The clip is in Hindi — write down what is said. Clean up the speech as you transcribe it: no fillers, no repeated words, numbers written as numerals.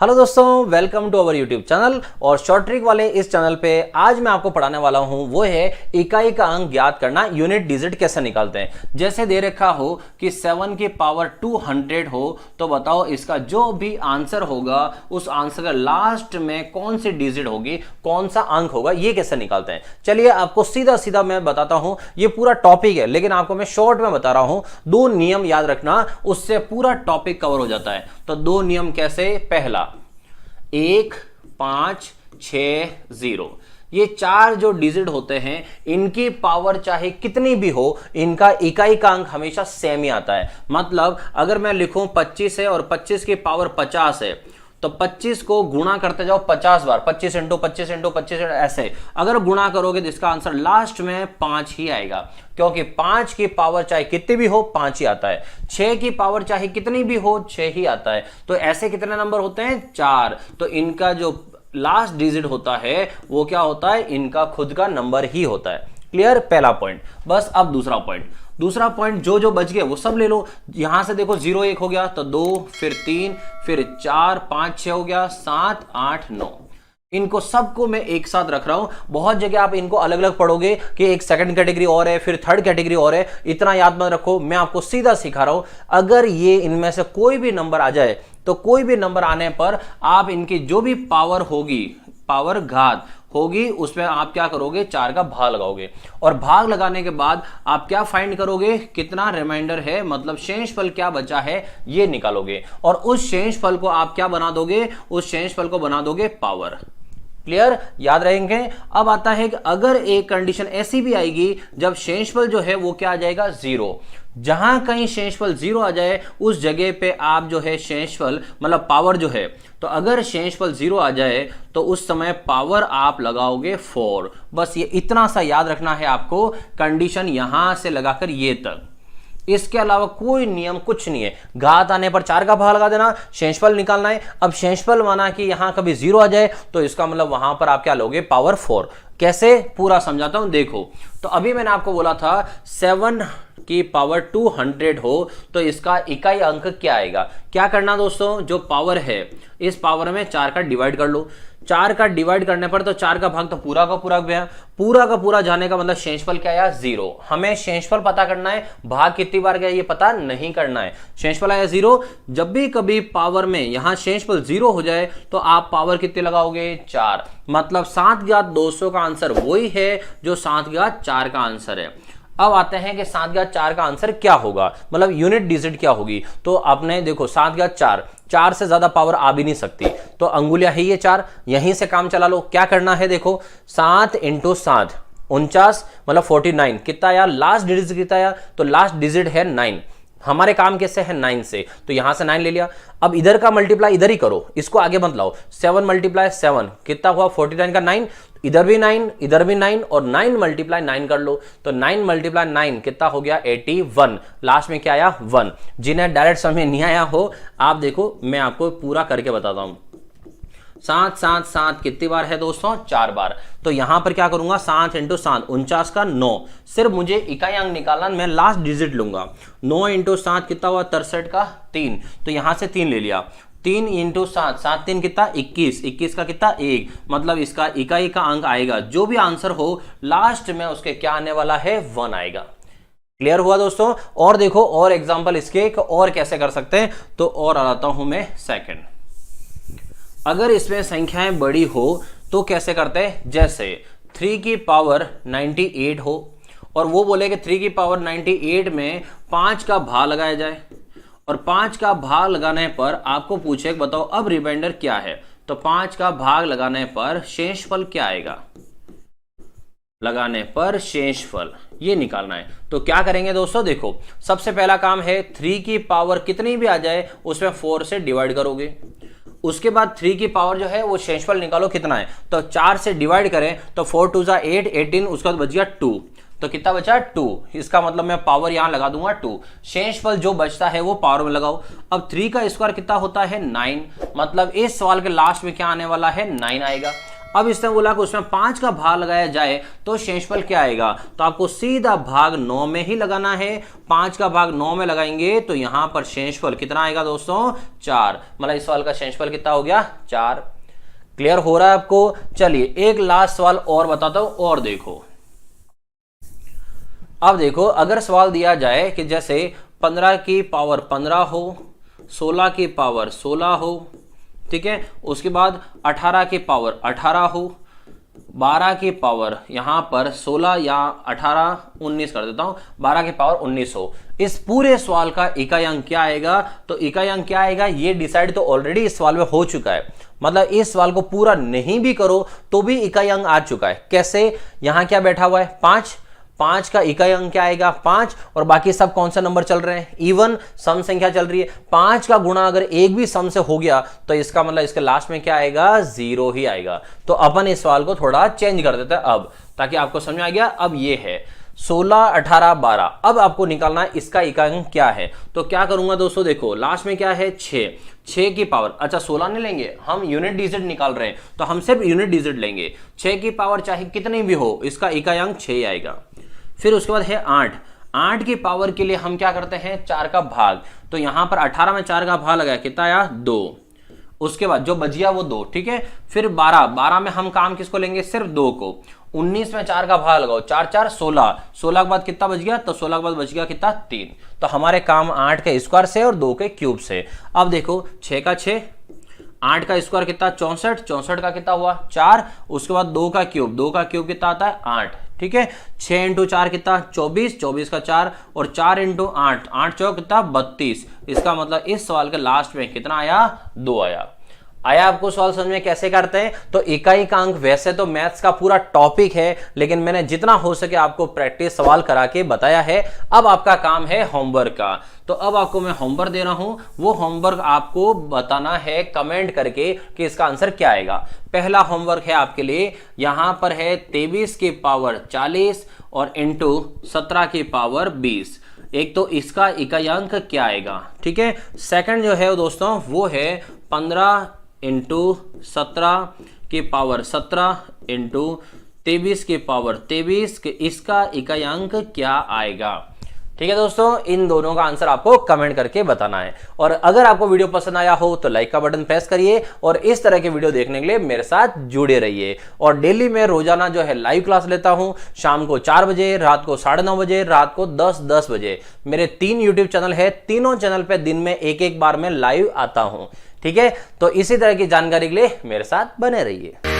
हेलो दोस्तों, welcome to our YouTube channel. और शॉर्ट ट्रिक वाले इस चैनल पे आज मैं आपको पढ़ाने वाला हूं वो है इकाई का अंक ज्ञात करना, यूनिट डिजिट कैसे निकालते हैं। जैसे दे रखा हो कि 7 की पावर 200 हो तो बताओ इसका जो भी आंसर होगा उस आंसर का लास्ट में कौन सी डिजिट होगी, कौन सा अंक होगा, ये कैसे निकालते हैं। चलिए आपको सीधा सीधा मैं बताता हूं। ये पूरा टॉपिक है लेकिन आपको मैं शॉर्ट में बता रहा हूं। 2 नियम याद रखना, उससे पूरा टॉपिक कवर हो जाता है। तो 2 नियम कैसे? पहला 1 5 6 0, ये 4 जो डिजिट होते हैं इनकी पावर चाहे कितनी भी हो, इनका इकाई का अंक हमेशा सेम ही आता है। मतलब अगर मैं लिखूं 25 है और 25 की पावर 50 है तो 25 को गुणा करते जाओ 50 बार, 25 इंटू 25 इंटू 25 ऐसे अगर गुणा करोगे तो इसका आंसर लास्ट में 5 ही आएगा, क्योंकि 5 की पावर चाहे कितनी भी हो 5 ही आता है। 6 की पावर चाहे कितनी भी हो 6 ही आता है। तो ऐसे कितने नंबर होते हैं? 4। तो इनका जो लास्ट डिजिट होता है वो क्या होता है? इनका खुद का नंबर ही होता है। क्लियर? पहला पॉइंट। बस अब दूसरा पॉइंट जो बच गए वो सब ले लो। यहां से देखो 0 1 हो गया तो 2, फिर 3, फिर 4 5 6 हो गया, 7 8 9। इनको सबको मैं एक साथ रख रहा हूं। बहुत जगह आप इनको अलग अलग पढ़ोगे कि एक सेकंड कैटेगरी और है, फिर थर्ड कैटेगरी और है। इतना याद मत रखो, मैं आपको सीधा सिखा रहा हूं। अगर ये इनमें से कोई भी नंबर आ जाए तो कोई भी नंबर आने पर आप इनकी जो भी पावर होगी, पावर घात होगी, उसमें आप क्या करोगे? 4 का भाग लगाओगे और भाग लगाने के बाद आप क्या फाइंड करोगे? कितना रिमाइंडर है, मतलब शेषफल क्या बचा है, ये निकालोगे। और उस शेषफल को आप क्या बना दोगे? उस शेषफल को बना दोगे पावर। क्लियर? याद रहेंगे। अब आता है कि अगर एक कंडीशन ऐसी भी आएगी जब शेषफल जो है वो क्या आ जाएगा? 0। जहां कहीं शेषफल 0 आ जाए उस जगह पे आप जो है शेषफल मतलब पावर जो है, तो अगर शेषफल 0 आ जाए तो उस समय पावर आप लगाओगे 4। बस ये इतना सा याद रखना है आपको, कंडीशन यहां से लगाकर ये तक। इसके अलावा कोई नियम कुछ नहीं है। घात आने पर 4 का भाग लगा देना, शेषफल निकालना है। अब शेषफल माना कि यहां कभी 0 आ जाए तो इसका मतलब वहां पर आप क्या लोगे? पावर 4। कैसे? पूरा समझाता हूं, देखो। तो अभी मैंने आपको बोला था 7 की पावर 200 हो तो इसका इकाई अंक क्या आएगा। क्या करना दोस्तों? जो पावर है इस पावर में 4 का डिवाइड कर लो। 4 का डिवाइड करने पर तो 4 का भाग तो पूरा का पूरा गया, पूरा का पूरा जाने का मतलब शेषफल क्या आया? 0। हमें शेषफल पता करना है, भाग कितनी बार गया ये पता नहीं करना है। शेषफल आया 0। जब भी कभी पावर में यहां शेषफल 0 हो जाए तो आप पावर कितनी लगाओगे? 4। मतलब 7/200 का आंसर वही है जो 7/4 का आंसर है। अब आते हैं कि 7/4 का आंसर क्या होगा, मतलब यूनिट डिजिट क्या होगी। तो आपने देखो 7/4, 4 से ज्यादा पावर आ भी नहीं सकती, तो अंगुलियां है ये 4, यहीं से काम चला लो। क्या करना है? देखो 7 × 7 49, मतलब 49 कितना आया? लास्ट डिजिट कितना आया? तो लास्ट डिजिट है 9। हमारे काम कैसे है? 9 से, तो यहां से 9 ले लिया। अब इधर का मल्टीप्लाई इधर ही करो, इसको आगे मत लाओ। 7 × 7 कितना हुआ? 49 का 9। इधर भी 9, इधर भी 9 और 9 × 9 कर लो, तो 9 × 9 कितना हो गया? 81। लास्ट में क्या आया? 1। जिन्हें डायरेक्ट समझ नहीं आया हो आप देखो, मैं आपको पूरा करके बताता हूं। 7 7 7 कितनी बार है दोस्तों? 4 बार। तो यहां पर क्या करूंगा? 7 × 7 49 का 9। सिर्फ मुझे इकाई अंक निकालना, मैं लास्ट डिजिट लूंगा। 9 × 7 कितना हुआ? 63 का 3। तो यहां से 3 ले लिया। 3 × 7, 7 3 कितना? 21। 21 का कितना? 1। मतलब इसका इकाई का अंक आएगा, जो भी आंसर हो लास्ट में उसके क्या आने वाला है? 1 आएगा। क्लियर हुआ दोस्तों? और देखो और एग्जांपल इसके और कैसे कर सकते हैं, तो और आता हूं मैं सेकंड। अगर इसमें संख्याएं बड़ी हो तो कैसे करते हैं? जैसे 3 की पावर 98 हो और वो बोले कि 3 की पावर 98 में 5 का भाग लगाया जाए, और 5 का भाग लगाने पर आपको पूछे बताओ अब रिमाइंडर क्या है। तो 5 का भाग लगाने पर शेषफल क्या आएगा? लगाने पर शेषफल ये निकालना है। तो क्या करेंगे दोस्तों? देखो सबसे पहला काम है 3 की पावर कितनी भी आ जाए उसमें 4 से डिवाइड करोगे। उसके बाद 3 की पावर जो है वो शेषफल निकालो कितना है, तो 4 से डिवाइड करें तो 4 2 8 18, उसके बाद बच गया 2। तो कितना बचा? 2। इसका मतलब मैं पावर यहां लगा दूंगा 2। शेषफल जो बचता है वो पावर में लगाओ। अब 3 का स्क्वायर कितना होता है? 9। मतलब इस सवाल के लास्ट में क्या आने वाला है? 9 आएगा। अब इसने बोला कि उसमें 5 का भाग लगाया जाए तो शेषफल क्या आएगा, तो आपको सीधा भाग 9 में ही लगाना है। 5 का भाग 9 में लगाएंगे तो यहां पर शेषफल कितना आएगा दोस्तों, 4। मतलब इस सवाल का शेषफल कितना हो गया, 4। क्लियर हो रहा है आपको। चलिए एक लास्ट सवाल और बताता हूं, और देखो। अब देखो अगर सवाल दिया जाए कि जैसे 15 की पावर 15 हो, 16 की पावर 16 हो, ठीक है, उसके बाद 18 की पावर 18 हो, 12 की पावर यहां पर 16 या 18 19 कर देता हूं, 12 की पावर 19 हो। इस पूरे सवाल का इकाई अंक क्या आएगा, तो इकाई अंक क्या आएगा ये डिसाइड तो ऑलरेडी इस सवाल में हो चुका है। मतलब इस सवाल को पूरा नहीं भी करो तो भी इकाई अंक आ चुका है। कैसे, यहां क्या बैठा हुआ है 5, 5 का इकाई अंक क्या आएगा 5, और बाकी सब कौन सा नंबर चल रहे हैं, इवन सम संख्या चल रही है। 5 का गुणा अगर एक भी सम से हो गया तो इसका मतलब इसके लास्ट में क्या आएगा, 0 ही आएगा। तो अपन इस सवाल को थोड़ा चेंज कर देते हैं अब, ताकि आपको समझ में आ गया। अब ये है 16 18 12, अब आपको निकालना है इसका इकाई अंक क्या है। तो क्या करूंगा दोस्तों, देखो लास्ट में क्या है 6, 6 की पावर, अच्छा 16 नहीं लेंगे, हम यूनिट डिजिट निकाल रहे हैं तो हम सिर्फ यूनिट डिजिट लेंगे। 6 की पावर चाहे कितनी भी हो, इसका इकाई अंक 6 आएगा। फिर उसके बाद है 8, 8 की पावर के लिए हम क्या करते हैं 4 का भाग, तो यहां पर 18 में 4 का भाग लगाया, कितना आया 2। उसके बाद जो बच गया वो 2, ठीक है। फिर 12, 12 में हम काम किसको लेंगे, सिर्फ 2 को। 19 में 4 का भाग लगाओ, 4 4 16, 16 के बाद कितना बच गया, तो 16 के बाद बच गया कितना 3। तो हमारे काम 8 के स्क्वायर से और 2 के क्यूब से। अब देखो 6 का 6, 8 का स्क्वायर कितना 64, 64 का कितना हुआ 4, उसके बाद 2 का क्यूब, 2 का क्यूब कितना आता है 8, ठीक है। 6 इंटू 4 कितना 24, 24 का 4, और 4 इंटू 8, 8 चौक कितना 32। इसका मतलब इस सवाल के लास्ट में कितना आया, 2 आया। आया आपको सवाल समझ में कैसे करते हैं। तो इकाई का अंक वैसे तो मैथ्स का पूरा टॉपिक है, लेकिन मैंने जितना हो सके आपको प्रैक्टिस सवाल करा के बताया है। अब आपका काम है होमवर्क का। तो अब आपको मैं होमवर्क दे रहा हूं, वो होमवर्क आपको बताना है कमेंट करके कि इसका आंसर क्या आएगा। पहला होमवर्क है आपके लिए, यहां पर है 23 की पावर 40 और इंटू 17 की पावर 20। एक तो इसका इकाई अंक क्या आएगा, ठीक है। सेकंड जो है दोस्तों वो है 15 इंटू 17 की पावर 17 इंटू 23 की पावर 23, इसका इकाई अंक क्या आएगा। ठीक है दोस्तों, इन दोनों का आंसर आपको कमेंट करके बताना है। और अगर आपको वीडियो पसंद आया हो तो लाइक का बटन प्रेस करिए, और इस तरह के वीडियो देखने के लिए मेरे साथ जुड़े रहिए। और डेली मैं रोजाना जो है लाइव क्लास लेता हूं, शाम को 4 बजे, रात को 9:30 बजे, रात को 10 बजे। मेरे 3 यूट्यूब चैनल है, तीनों चैनल पे दिन में एक बार मैं लाइव आता हूं। ठीक है, तो इसी तरह की जानकारी के लिए मेरे साथ बने रहिए।